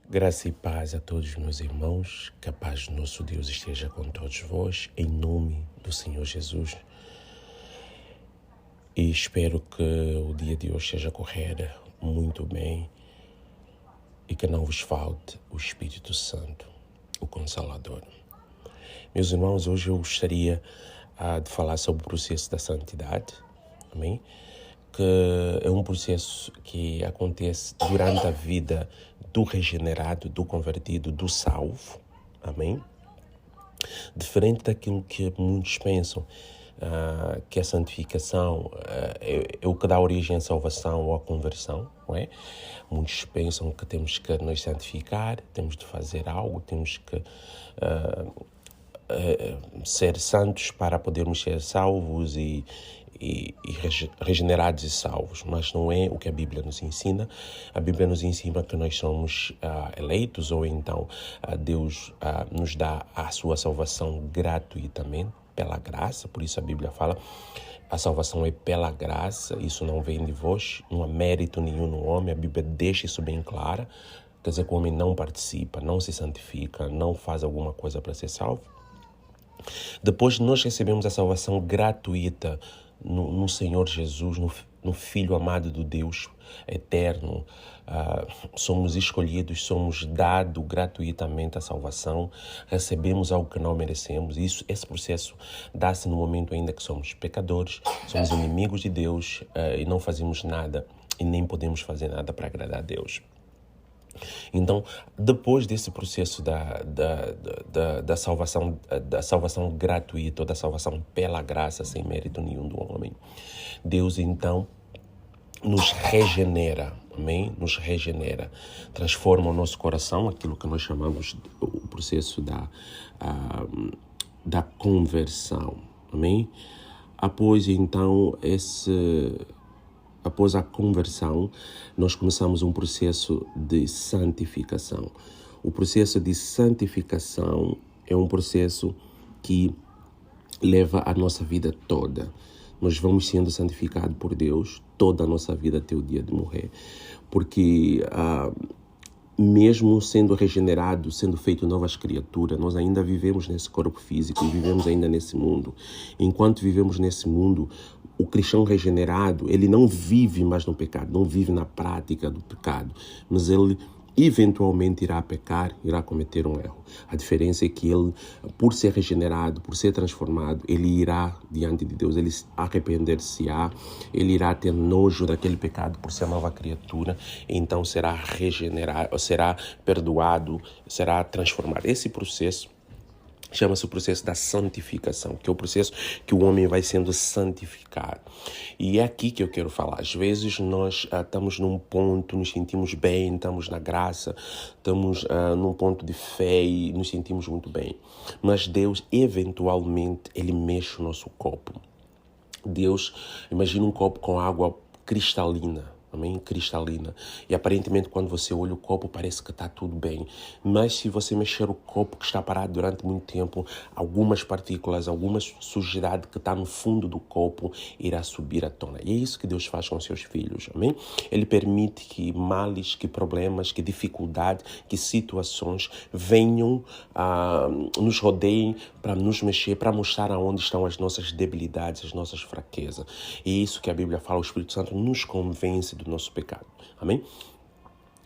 Graça e paz a todos meus irmãos, que a paz do nosso Deus esteja com todos vós, em nome do Senhor Jesus. E espero que o dia de hoje seja correr muito bem e que não vos falte o Espírito Santo, o Consolador. Meus irmãos, hoje eu gostaria de falar sobre o processo da santidade, amém? Que é um processo que acontece durante a vida do regenerado, do convertido, do salvo, amém? Diferente daquilo que muitos pensam, que a santificação é o que dá origem à salvação ou à conversão, não é? Muitos pensam que temos que nos santificar, temos de fazer algo, temos que ser santos para podermos ser salvos e regenerados e salvos, mas não é o que a Bíblia nos ensina. A Bíblia nos ensina que nós somos eleitos, ou então Deus nos dá a sua salvação gratuitamente, pela graça. Por isso a Bíblia fala, a salvação é pela graça, isso não vem de vós, não há mérito nenhum no homem. A Bíblia deixa isso bem clara, quer dizer que o homem não participa, não se santifica, não faz alguma coisa para ser salvo. Depois nós recebemos a salvação gratuita no Senhor Jesus, no Filho amado do Deus eterno. Somos escolhidos, somos dados gratuitamente a salvação, recebemos algo que não merecemos. Esse processo dá-se no momento ainda que somos pecadores, somos inimigos de Deus e não fazemos nada e nem podemos fazer nada para agradar a Deus. Então, depois desse processo da salvação gratuita, ou da salvação pela graça, sem mérito nenhum do homem, Deus então nos regenera, amém? Nos regenera, transforma o nosso coração, aquilo que nós chamamos o processo da conversão, amém? Após a conversão, nós começamos um processo de santificação. O processo de santificação é um processo que leva a nossa vida toda. Nós vamos sendo santificados por Deus toda a nossa vida até o dia de morrer. Porque mesmo sendo regenerado, sendo feito novas criaturas, nós ainda vivemos nesse corpo físico e vivemos ainda nesse mundo. Enquanto vivemos nesse mundo, o cristão regenerado, ele não vive mais no pecado, não vive na prática do pecado, mas ele eventualmente irá pecar, irá cometer um erro. A diferença é que ele, por ser regenerado, por ser transformado, ele irá diante de Deus, ele arrepender-se-á, ele irá ter nojo daquele pecado por ser nova criatura, então será regenerado, será perdoado, será transformado. Esse processo chama-se o processo da santificação, que é o processo que o homem vai sendo santificado. E é aqui que eu quero falar. Às vezes nós estamos num ponto, nos sentimos bem, estamos na graça, estamos num ponto de fé e nos sentimos muito bem. Mas Deus, eventualmente, Ele mexe o nosso copo. Deus, imagina um copo com água cristalina. Amém? Cristalina. E aparentemente quando você olha o copo parece que está tudo bem. Mas se você mexer o copo que está parado durante muito tempo, algumas partículas, alguma sujidade que está no fundo do copo irá subir à tona. E é isso que Deus faz com seus filhos. Amém? Ele permite que males, que problemas, que dificuldades, que situações venham, nos rodeiem para nos mexer, para mostrar aonde estão as nossas debilidades, as nossas fraquezas. E é isso que a Bíblia fala, o Espírito Santo nos convence do nosso pecado. Amém?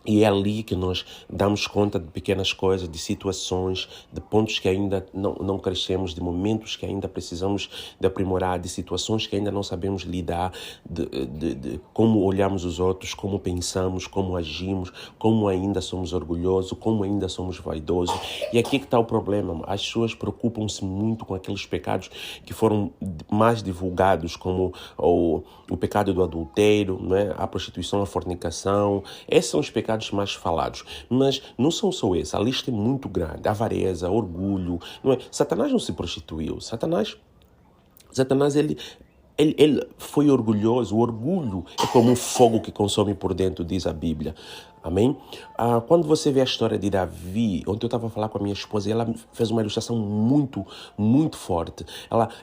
E é ali que nós damos conta de pequenas coisas, de situações, de pontos que ainda não crescemos, de momentos que ainda precisamos de aprimorar, de situações que ainda não sabemos lidar, de como olhamos os outros, como pensamos, como agimos, como ainda somos orgulhosos, como ainda somos vaidosos. E aqui que está o problema. As pessoas preocupam-se muito com aqueles pecados que foram mais divulgados, como o pecado do adultério, não é? A prostituição, a fornicação. Esses são os pecados mais falados, mas não são só esses, a lista é muito grande, avareza, orgulho, não é? Satanás não se prostituiu, Satanás ele foi orgulhoso. O orgulho é como um fogo que consome por dentro, diz a Bíblia. Amém? Quando você vê a história de Davi, ontem eu estava a falar com a minha esposa e ela fez uma ilustração muito, muito forte.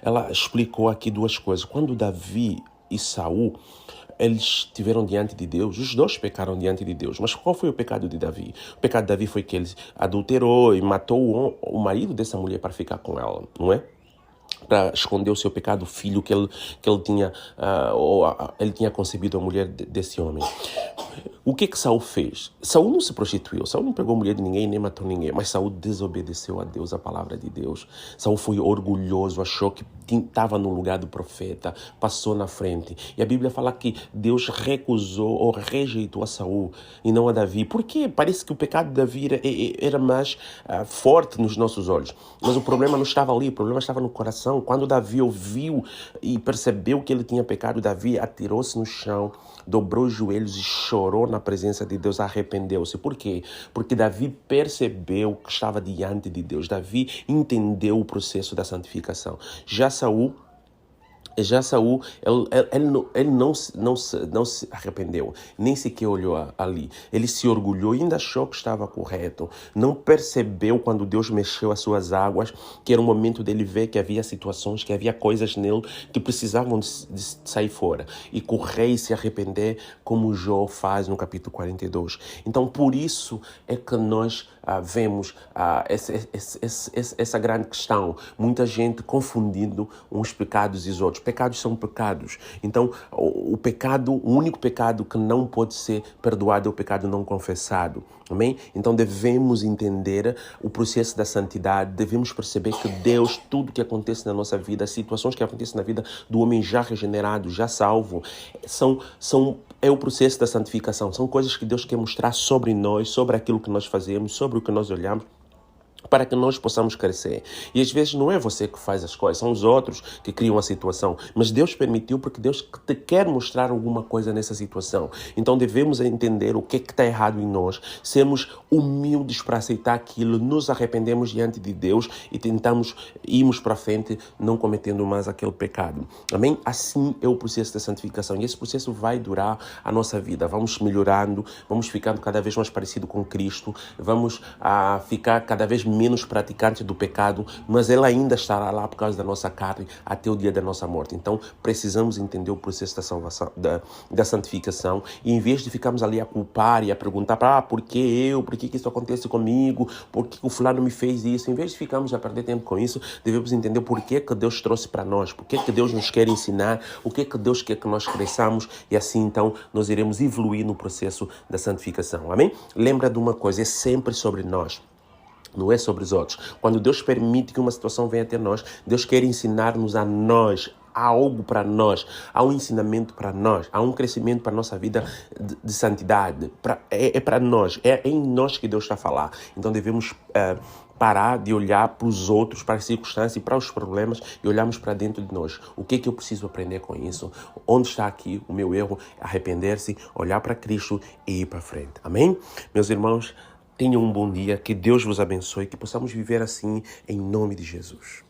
Ela explicou aqui duas coisas. Quando Davi e Saul eles estiveram diante de Deus, os dois pecaram diante de Deus. Mas qual foi o pecado de Davi? O pecado de Davi foi que ele adulterou e matou o marido dessa mulher para ficar com ela, não é? Para esconder o seu pecado, o filho que ele tinha, ele tinha concebido a mulher desse homem. O que Saul fez? Saul não se prostituiu, Saul não pegou mulher de ninguém, nem matou ninguém, mas Saul desobedeceu a Deus, a palavra de Deus. Saul foi orgulhoso, achou que estava no lugar do profeta, passou na frente. E a Bíblia fala que Deus recusou ou rejeitou a Saul e não a Davi. Por quê? Parece que o pecado de Davi era mais forte nos nossos olhos. Mas o problema não estava ali, o problema estava no coração. Quando Davi ouviu e percebeu que ele tinha pecado, Davi atirou-se no chão, dobrou os joelhos e chorou na presença de Deus, arrependeu-se. Por quê? Porque Davi percebeu que estava diante de Deus. Davi entendeu o processo da santificação. Já Saul, ele não se arrependeu, nem sequer olhou ali. Ele se orgulhou e ainda achou que estava correto. Não percebeu quando Deus mexeu as suas águas, que era o momento dele ver que havia situações, que havia coisas nele que precisavam de sair fora. E correr e se arrepender, como Jó faz no capítulo 42. Então, por isso é que nós vemos essa grande questão. Muita gente confundindo uns pecados e os outros. Pecados são pecados. Então, o único pecado que não pode ser perdoado é o pecado não confessado. Amém? Então, devemos entender o processo da santidade. Devemos perceber que Deus, tudo que acontece na nossa vida, as situações que acontecem na vida do homem já regenerado, já salvo, é o processo da santificação. São coisas que Deus quer mostrar sobre nós, sobre aquilo que nós fazemos, sobre o que nós olhamos, para que nós possamos crescer. E às vezes não é você que faz as coisas, são os outros que criam a situação. Mas Deus permitiu porque Deus te quer mostrar alguma coisa nessa situação. Então devemos entender o que está errado em nós, sermos humildes para aceitar aquilo, nos arrependemos diante de Deus e tentamos irmos para frente, não cometendo mais aquele pecado. Amém? Assim é o processo da santificação. E esse processo vai durar a nossa vida. Vamos melhorando, vamos ficando cada vez mais parecido com Cristo, vamos ficar cada vez menos praticantes do pecado, mas ela ainda estará lá por causa da nossa carne até o dia da nossa morte. Então precisamos entender o processo da salvação, da santificação, e em vez de ficarmos ali a culpar e a perguntar por que eu, por que isso acontece comigo, por que o fulano me fez isso, em vez de ficarmos a perder tempo com isso, devemos entender por que Deus trouxe para nós, por que Deus nos quer ensinar, o que Deus quer que nós cresçamos, e assim então nós iremos evoluir no processo da santificação. Amém? Lembra de uma coisa, é sempre sobre nós. Não é sobre os outros. Quando Deus permite que uma situação venha até nós, Deus quer ensinar-nos a nós, há algo para nós, há um ensinamento para nós, há um crescimento para a nossa vida de santidade. É para nós, é em nós que Deus está a falar. Então devemos parar de olhar para os outros, para as circunstâncias e para os problemas e olharmos para dentro de nós. O que é que eu preciso aprender com isso? Onde está aqui o meu erro? Arrepender-se, olhar para Cristo e ir para frente. Amém? Meus irmãos, tenham um bom dia, que Deus vos abençoe, que possamos viver assim em nome de Jesus.